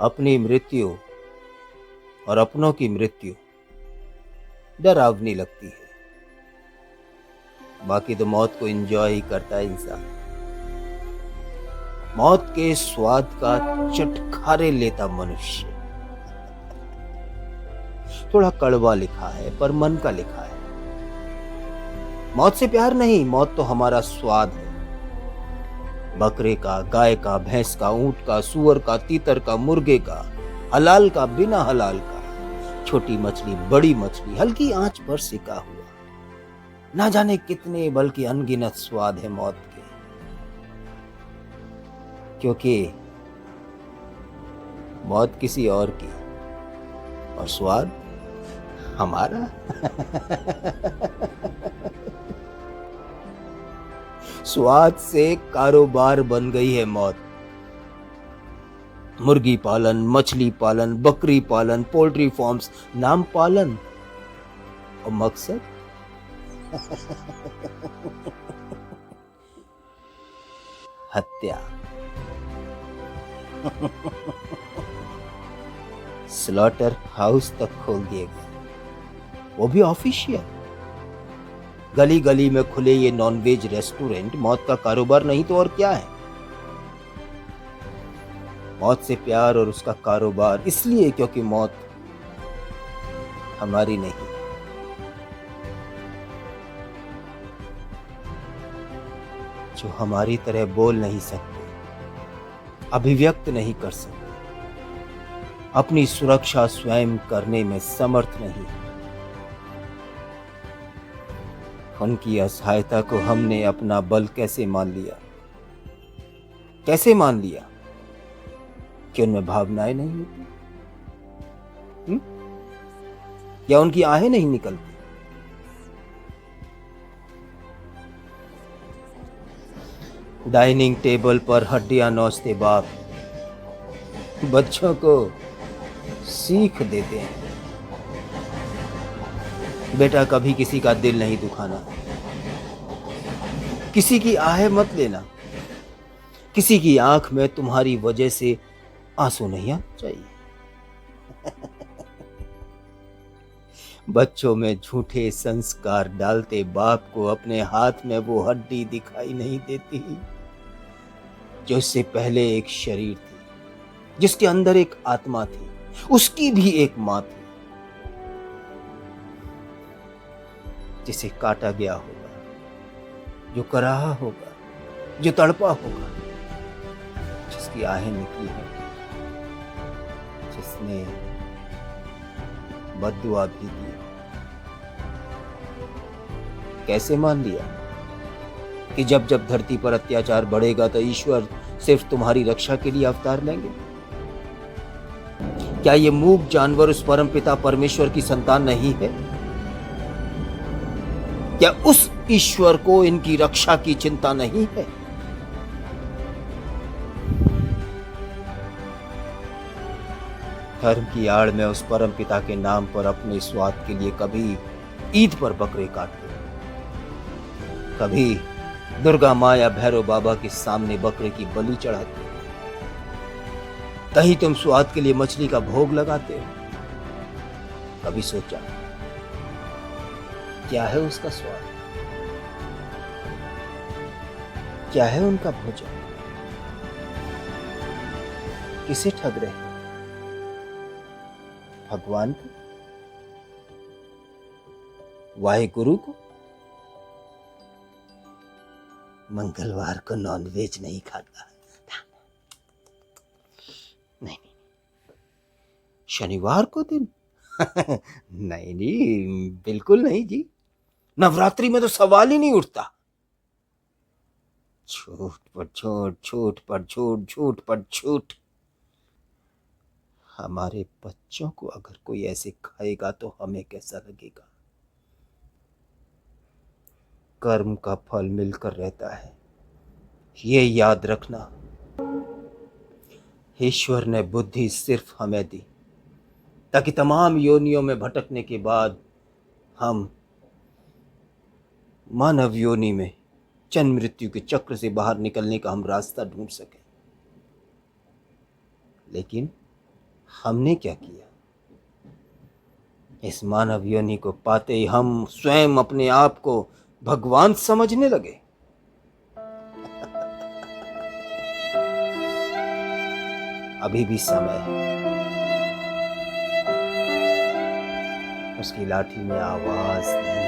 अपनी मृत्यु और अपनों की मृत्यु डरावनी लगती है। बाकी तो मौत को एंजॉय ही करता है इंसान। मौत के स्वाद का चटखारे लेता मनुष्य। थोड़ा कड़वा लिखा है पर मन का लिखा है। मौत से प्यार नहीं, मौत तो हमारा स्वाद है। बकरे का, गाय का, भैंस का, ऊंट का, सुअर का, तीतर का, मुर्गे का, हलाल का, बिना हलाल का, छोटी मछली, बड़ी मछली, हल्की आंच पर सिका हुआ, ना जाने कितने बल्कि अनगिनत स्वाद है मौत के। क्योंकि मौत किसी और की और स्वाद हमारा। स्वाद से कारोबार बन गई है मौत। मुर्गी पालन, मछली पालन, बकरी पालन, पोल्ट्री फार्म्स, नाम पालन और मकसद हत्या। स्लॉटर हाउस तक खोल दिए गए, वो भी ऑफिशियल। गली गली में खुले ये नॉनवेज रेस्टोरेंट मौत का कारोबार नहीं तो और क्या है। मौत से प्यार और उसका कारोबार इसलिए क्योंकि मौत हमारी नहीं। जो हमारी तरह बोल नहीं सकते, अभिव्यक्त नहीं कर सकते, अपनी सुरक्षा स्वयं करने में समर्थ नहीं, उनकी असहायता को हमने अपना बल कैसे मान लिया? कैसे मान लिया कि उनमें भावनाएं नहीं होती? या उनकी आहें नहीं निकलती? डाइनिंग टेबल पर हड्डियां नोचते बाप बच्चों को सीख देते हैं, बेटा कभी किसी का दिल नहीं दुखाना, किसी की आहें मत लेना, किसी की आंख में तुम्हारी वजह से आंसू नहीं आना चाहिए। बच्चों में झूठे संस्कार डालते बाप को अपने हाथ में वो हड्डी दिखाई नहीं देती जो इससे पहले एक शरीर थी, जिसके अंदर एक आत्मा थी, उसकी भी एक मां थी, जिसे काटा गया होगा, जो कराहा होगा, जो तड़पा होगा, जिसकी आहें निकली है, जिसने बद्दुआ भी दी। कैसे मान लिया कि जब जब धरती पर अत्याचार बढ़ेगा तो ईश्वर सिर्फ तुम्हारी रक्षा के लिए अवतार लेंगे? क्या ये मूक जानवर उस परमपिता परमेश्वर की संतान नहीं है? क्या उस ईश्वर को इनकी रक्षा की चिंता नहीं है? धर्म की आड़ में उस परमपिता के नाम पर अपने स्वाद के लिए कभी ईद पर बकरे काटते, कभी दुर्गा मां या भैरव बाबा के सामने बकरे की बलि चढ़ाते, कहीं तुम स्वाद के लिए मछली का भोग लगाते हो। कभी सोचा क्या है उसका स्वाद? क्या है उनका भोजन? किसे ठग रहे? भगवान को? वाहेगुरु को? मंगलवार को नॉनवेज नहीं खाता, नहीं, शनिवार को दिन नहीं नहीं, बिल्कुल नहीं जी। नवरात्रि में तो सवाल ही नहीं उठता। झूठ पर झूठ, झूठ पर झूठ, झूठ पर झूठ। हमारे बच्चों को अगर कोई ऐसे खाएगा तो हमें कैसा लगेगा? कर्म का फल मिलकर रहता है, ये याद रखना। ईश्वर ने बुद्धि सिर्फ हमें दी ताकि तमाम योनियों में भटकने के बाद हम मानव योनि में जन्म मृत्यु के चक्र से बाहर निकलने का हम रास्ता ढूंढ सकें। लेकिन हमने क्या किया? इस मानव योनि को पाते ही हम स्वयं अपने आप को भगवान समझने लगे। अभी भी समय है। उसकी लाठी में आवाज नहीं